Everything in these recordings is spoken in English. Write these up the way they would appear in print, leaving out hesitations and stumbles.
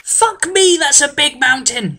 Fuck me, that's a big mountain!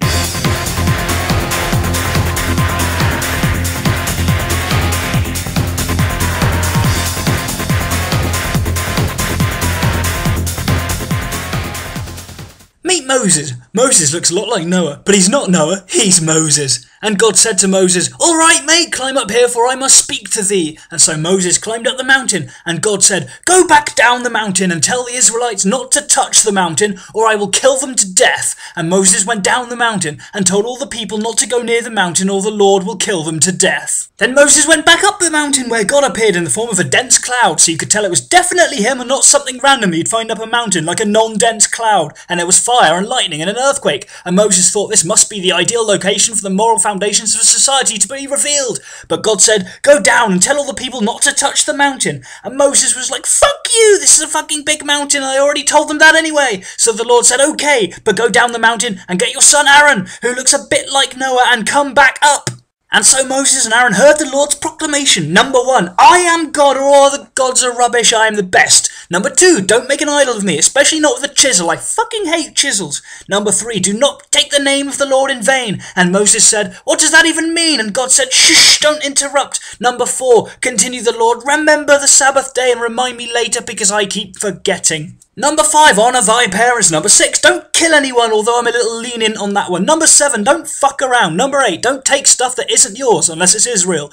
Meet Moses. Moses looks a lot like Noah, but he's not Noah, he's Moses. And God said to Moses, "All right, mate, climb up here, for I must speak to thee." And so Moses climbed up the mountain, and God said, "Go back down the mountain and tell the Israelites not to touch the mountain, or I will kill them to death." And Moses went down the mountain and told all the people not to go near the mountain, or the Lord will kill them to death. Then Moses went back up the mountain, where God appeared in the form of a dense cloud, so you could tell it was definitely him and not something random you'd find up a mountain like a non-dense cloud. And there was fire and lightning and an earthquake, and Moses thought this must be the ideal location for the moral foundations of society to be revealed. But God said, "Go down and tell all the people not to touch the mountain." And Moses was like, "Fuck you, this is a fucking big mountain, I already told them that anyway." So the Lord said, "Okay, but go down the mountain and get your son Aaron, who looks a bit like Noah, and come back up." And so Moses and Aaron heard the Lord's proclamation. Number 1, I am God, or all the gods are rubbish, I am the best. Number 2, don't make an idol of me, especially not with a chisel, I fucking hate chisels. Number 3, do not take the name of the Lord in vain. And Moses said, "What does that even mean?" And God said, "Shh, don't interrupt." Number 4, continue the Lord, "Remember the Sabbath day and remind me later because I keep forgetting." Number 5, honour thy parents. Number 6, don't kill anyone, although I'm a little lenient on that one. Number 7, don't fuck around. Number 8, don't take stuff that isn't yours, unless it's Israel.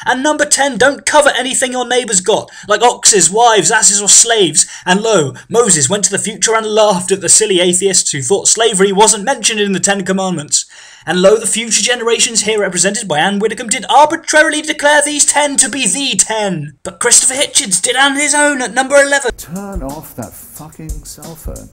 And number 10, don't covet anything your neighbours got, like oxes, wives, asses or slaves. And lo, Moses went to the future and laughed at the silly atheists who thought slavery wasn't mentioned in the 10 Commandments. And lo, the future generations here represented by Anne Widdecombe did arbitrarily declare these 10 to be the 10. But Christopher Hitchens did on his own at number 11. Turn off that fucking cell phone.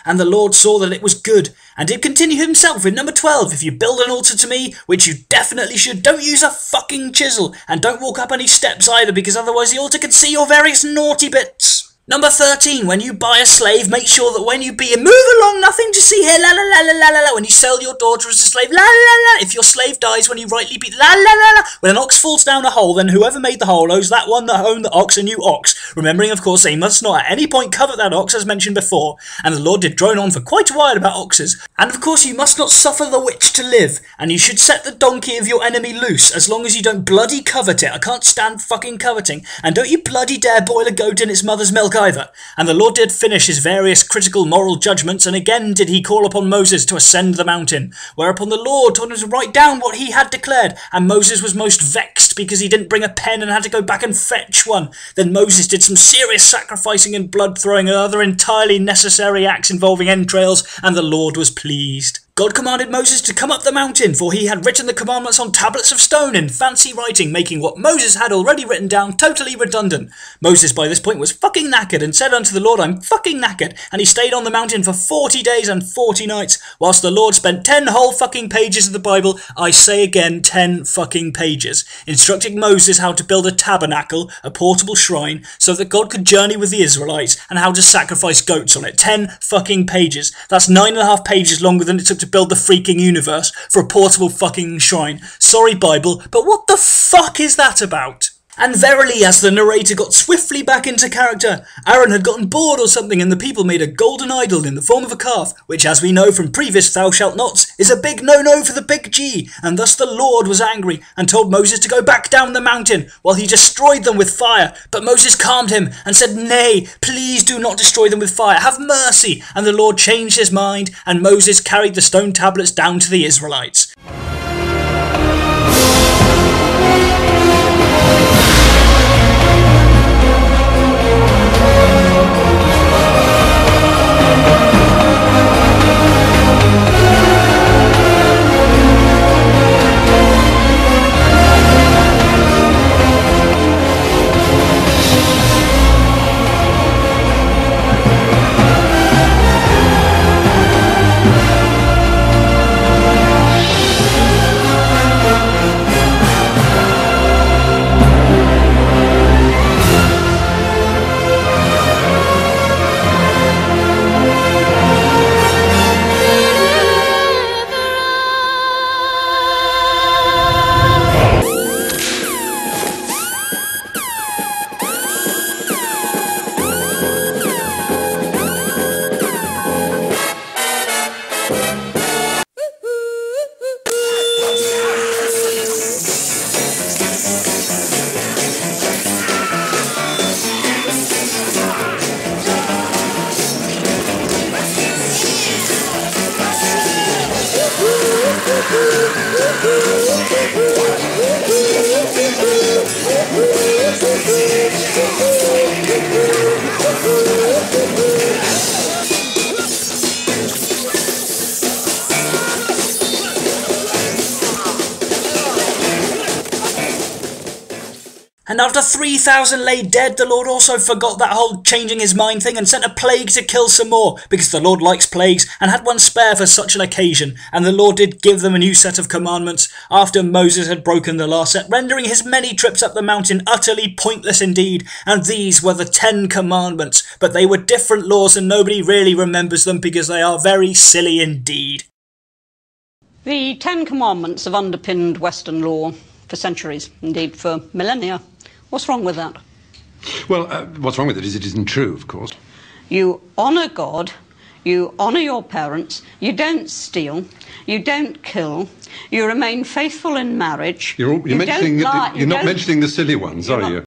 And the Lord saw that it was good, and did continue himself with number 12. If you build an altar to me, which you definitely should, don't use a fucking chisel, and don't walk up any steps either, because otherwise the altar can see your various naughty bits. Number 13, when you buy a slave, make sure that when you be move along, nothing to see here, la la la la la la la. When you sell your daughter as a slave, la la la. If your slave dies when you rightly be, la la la la. When an ox falls down a hole, then whoever made the hole owes that one that owned the ox a new ox. Remembering, of course, they must not at any point covet that ox, as mentioned before. And the Lord did drone on for quite a while about oxes. And of course, you must not suffer the witch to live. And you should set the donkey of your enemy loose, as long as you don't bloody covet it. I can't stand fucking coveting. And don't you bloody dare boil a goat in its mother's milk either. And the Lord did finish his various critical moral judgments, and again did he call upon Moses to ascend the mountain. Whereupon the Lord told him to write down what he had declared, and Moses was most vexed because he didn't bring a pen and had to go back and fetch one. Then Moses did some serious sacrificing and blood throwing and other entirely necessary acts involving entrails, and the Lord was pleased. God commanded Moses to come up the mountain, for he had written the commandments on tablets of stone in fancy writing, making what Moses had already written down totally redundant. Moses by this point was fucking knackered, and said unto the Lord, "I'm fucking knackered," and he stayed on the mountain for 40 days and 40 nights, whilst the Lord spent 10 whole fucking pages of the Bible, I say again 10 fucking pages, instructing Moses how to build a tabernacle, a portable shrine, so that God could journey with the Israelites, and how to sacrifice goats on it. 10 fucking pages. That's 9.5 pages longer than it took to build the freaking universe for a portable fucking shrine. Sorry Bible, but what the fuck is that about? And verily, as the narrator got swiftly back into character, Aaron had gotten bored or something, and the people made a golden idol in the form of a calf, which, as we know from previous thou shalt nots, is a big no-no for the big G, and thus the Lord was angry, and told Moses to go back down the mountain, while he destroyed them with fire. But Moses calmed him, and said, "Nay, please do not destroy them with fire, have mercy." And the Lord changed his mind, and Moses carried the stone tablets down to the Israelites. And after 3,000 lay dead, the Lord also forgot that whole changing his mind thing and sent a plague to kill some more, because the Lord likes plagues and had one spare for such an occasion. And the Lord did give them a new set of commandments after Moses had broken the last set, rendering his many trips up the mountain utterly pointless indeed. And these were the 10 commandments, but they were different laws and nobody really remembers them because they are very silly indeed. The 10 commandments have underpinned Western law for centuries, indeed for millennia. What's wrong with that? Well, what's wrong with it is it isn't true, of course. You honour God, you honour your parents, you don't steal, you don't kill, you remain faithful in marriage. You're not mentioning the silly ones, are you?